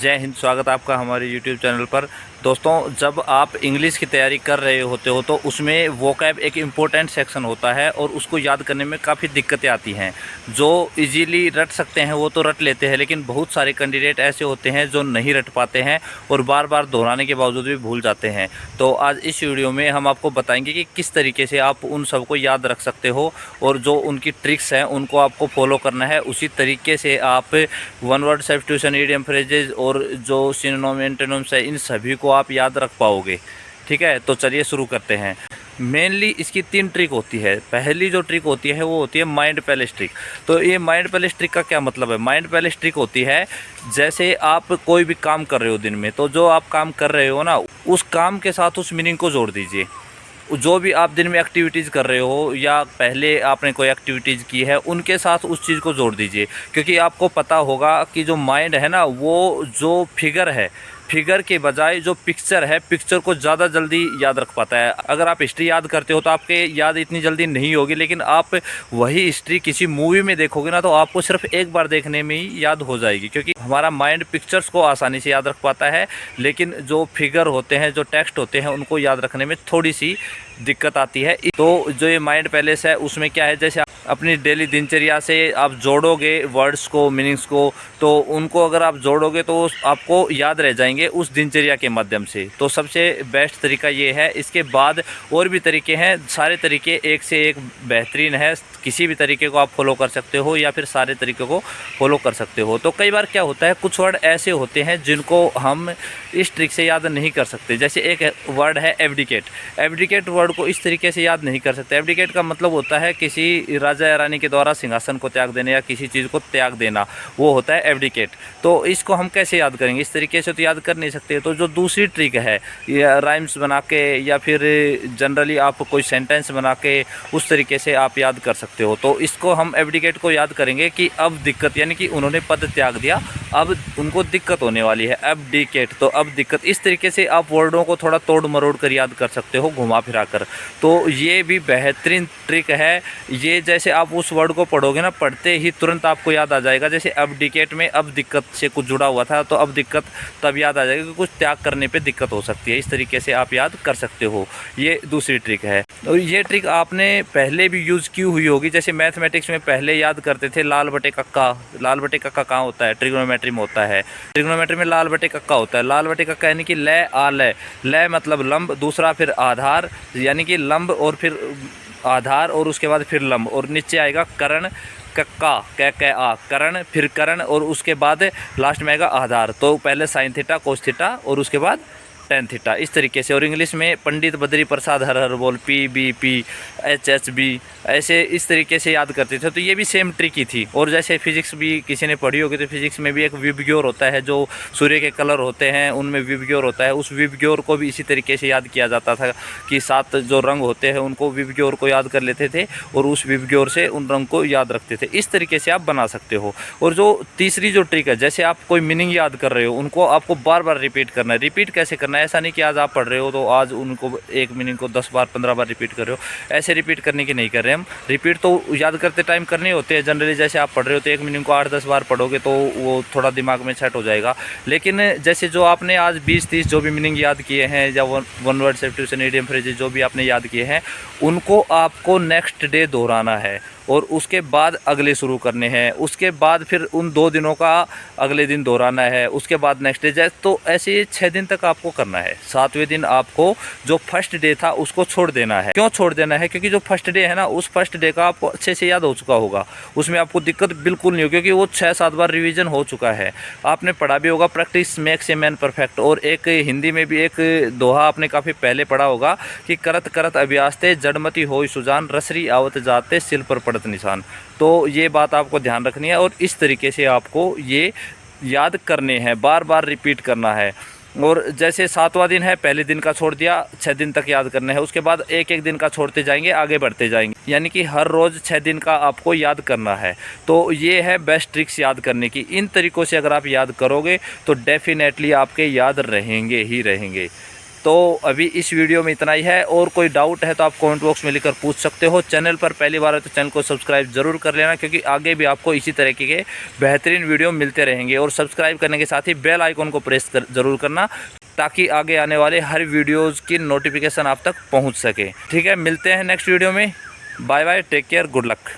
जय हिंद। स्वागत है आपका हमारे YouTube चैनल पर। दोस्तों, जब आप इंग्लिश की तैयारी कर रहे होते हो तो उसमें वोकैब एक इम्पोर्टेंट सेक्शन होता है और उसको याद करने में काफ़ी दिक्कतें आती हैं। जो इजीली रट सकते हैं वो तो रट लेते हैं, लेकिन बहुत सारे कैंडिडेट ऐसे होते हैं जो नहीं रट पाते हैं और बार बार दोहराने के बावजूद भी भूल जाते हैं। तो आज इस वीडियो में हम आपको बताएंगे कि किस तरीके से आप उन सबको याद रख सकते हो और जो उनकी ट्रिक्स हैं उनको आपको फॉलो करना है। उसी तरीके से आप one word substitution, idiom, phrases और जो सिनोनिम एंटोनिम्स है इन सभी को आप याद रख पाओगे। ठीक है, तो चलिए शुरू करते हैं। मेनली इसकी 3 ट्रिक होती है। पहली जो ट्रिक होती है वो होती है माइंड पैलेस ट्रिक। तो ये माइंड पैलेस ट्रिक का क्या मतलब है? माइंड पैलेस ट्रिक होती है जैसे आप कोई भी काम कर रहे हो दिन में, तो जो आप काम कर रहे हो ना, उस काम के साथ उस मीनिंग को जोड़ दीजिए। जो भी आप दिन में एक्टिविटीज़ कर रहे हो या पहले आपने कोई एक्टिविटीज़ की है उनके साथ उस चीज़ को जोड़ दीजिए। क्योंकि आपको पता होगा कि जो माइंड है ना, वो जो फिगर है, फिगर के बजाय जो पिक्चर है, पिक्चर को ज़्यादा जल्दी याद रख पाता है। अगर आप हिस्ट्री याद करते हो तो आपके याद इतनी जल्दी नहीं होगी, लेकिन आप वही हिस्ट्री किसी मूवी में देखोगे ना तो आपको सिर्फ एक बार देखने में ही याद हो जाएगी। क्योंकि हमारा माइंड पिक्चर्स को आसानी से याद रख पाता है, लेकिन जो फिगर होते हैं, जो टेक्स्ट होते हैं, उनको याद रखने में थोड़ी सी दिक्कत आती है। तो जो ये माइंड पैलेस है उसमें क्या है, जैसे अपनी डेली दिनचर्या से आप जोड़ोगे वर्ड्स को, मीनिंग्स को, तो उनको अगर आप जोड़ोगे तो आपको याद रह जाएंगे उस दिनचर्या के माध्यम से। तो सबसे बेस्ट तरीका ये है। इसके बाद और भी तरीके हैं, सारे तरीके एक से एक बेहतरीन है। किसी भी तरीके को आप फॉलो कर सकते हो या फिर सारे तरीके को फॉलो कर सकते हो। तो कई बार क्या होता है, कुछ वर्ड ऐसे होते हैं जिनको हम इस ट्रिक से याद नहीं कर सकते। जैसे एक वर्ड है एब्डिकेट। एब्डिकेट वर्ड को इस तरीके से याद नहीं कर सकते। एब्डिकेट का मतलब होता है किसी राजा या रानी के द्वारा सिंहासन को त्याग देना या किसी चीज़ को त्याग देना, वो होता है एब्डिकेट। तो इसको हम कैसे याद करेंगे? इस तरीके से तो याद कर नहीं सकते। तो जो दूसरी ट्रिक है, या राइम्स बना के या फिर जनरली आप कोई सेंटेंस बना के उस तरीके से आप याद कर सकते हो। तो इसको हम एब्डिकेट को याद करेंगे कि अब दिक्कत, यानी कि उन्होंने पद त्याग दिया, अब उनको दिक्कत होने वाली है, एब्डिकेट, तो अब दिक्कत। इस तरीके से आप वर्डों को थोड़ा तोड़ मरोड़ कर याद कर सकते हो, घुमा फिरा कर। तो ये भी बेहतरीन ट्रिक है। ये जैसे आप उस वर्ड को पढ़ोगे ना, पढ़ते ही तुरंत आपको याद आ जाएगा। जैसे एब्डिकेट में अब दिक्कत से कुछ जुड़ा हुआ था, तो अब दिक्कत तब याद आ जाएगा कि कुछ त्याग करने पे दिक्कत हो सकती है। इस तरीके से आप याद कर सकते हो। ये दूसरी ट्रिक है। और ये ट्रिक आपने पहले भी यूज़ की हुई होगी। जैसे मैथमेटिक्स में पहले याद करते थे लाल बटे कक्का। लाल बटे कक्का कहाँ होता है? ट्रिग्नोमेट्री में होता है। ट्रिग्नोमेट्री में लाल बटे कक्का होता है। लाल बटे कक्का यानी कि लय आ लय। लय मतलब लंब, दूसरा फिर आधार, यानी कि लंब और फिर आधार और उसके बाद फिर लंब, और नीचे आएगा करण, कक्का कै आ, करण, फिर करण, और उसके बाद लास्ट में आएगा आधार। तो पहले साइन थीटा, कोस थीटा और उसके बाद टेन थीटा, इस तरीके से। और इंग्लिश में पंडित बद्री प्रसाद हर हर बोल, P B P, H H B, ऐसे इस तरीके से याद करते थे। तो ये भी सेम ट्रिक ही थी। और जैसे फिजिक्स भी किसी ने पढ़ी होगी तो फिजिक्स में भी एक विबग्योर होता है, जो सूर्य के कलर होते हैं उनमें विबग्योर होता है। उस विबग्योर को भी इसी तरीके से याद किया जाता था कि 7 जो रंग होते हैं उनको विबग्योर को याद कर लेते थे और उस विबग्योर से उन रंग को याद रखते थे। इस तरीके से आप बना सकते हो। और जो तीसरी जो ट्रिक है, जैसे आप कोई मीनिंग याद कर रहे हो, उनको आपको बार बार रिपीट करना है। रिपीट कैसे करना है? ऐसा नहीं कि आज आप पढ़ रहे हो तो आज उनको एक मीनिंग को 10 बार 15 बार रिपीट कर रहे हो। ऐसे रिपीट करने की नहीं कर रहे हम। रिपीट तो याद करते टाइम करने होते हैं जनरली। जैसे आप पढ़ रहे हो तो एक मीनिंग को 8-10 बार पढ़ोगे तो वो थोड़ा दिमाग में सेट हो जाएगा। लेकिन जैसे जो आपने आज 20-30 जो भी मीनिंग याद किए हैं, या one word substitution, idiom, phrases जो भी आपने याद किए हैं, उनको आपको नेक्स्ट डे दोहराना है और उसके बाद अगले शुरू करने हैं। उसके बाद फिर उन 2 दिनों का अगले दिन दोहराना है, उसके बाद नेक्स्ट डे। जैसे तो ऐसे 6 दिन तक आपको करना है। 7वें दिन आपको जो फर्स्ट डे था उसको छोड़ देना है। क्यों छोड़ देना है? क्योंकि जो फर्स्ट डे है ना, उस फर्स्ट डे का आपको अच्छे से याद हो चुका होगा, उसमें आपको दिक्कत बिल्कुल नहीं होगी, क्योंकि वो 6-7 बार रिवीजन हो चुका है। आपने पढ़ा भी होगा, practice makes a man perfect. और एक हिंदी में भी एक दोहा आपने काफ़ी पहले पढ़ा होगा कि करत करत अभ्यासते जड़मति होय सुजान, रसरी आवत जाते सिल पर पड़त निशान। तो ये बात आपको ध्यान रखनी है और इस तरीके से आपको ये याद करने हैं, बार बार रिपीट करना है। और जैसे 7वां दिन है, पहले दिन का छोड़ दिया, 6 दिन तक याद करना है। उसके बाद एक एक दिन का छोड़ते जाएंगे, आगे बढ़ते जाएंगे, यानी कि हर रोज़ 6 दिन का आपको याद करना है। तो ये है बेस्ट ट्रिक्स याद करने की। इन तरीक़ों से अगर आप याद करोगे तो डेफिनेटली आपके याद रहेंगे ही रहेंगे। तो अभी इस वीडियो में इतना ही है। और कोई डाउट है तो आप कमेंट बॉक्स में लिखकर पूछ सकते हो। चैनल पर पहली बार है तो चैनल को सब्सक्राइब जरूर कर लेना, क्योंकि आगे भी आपको इसी तरीके के बेहतरीन वीडियो मिलते रहेंगे। और सब्सक्राइब करने के साथ ही बेल आइकन को प्रेस जरूर करना, ताकि आगे आने वाले हर वीडियोज़ की नोटिफिकेशन आप तक पहुँच सके। ठीक है, मिलते हैं नेक्स्ट वीडियो में। Bye bye, take care, good luck.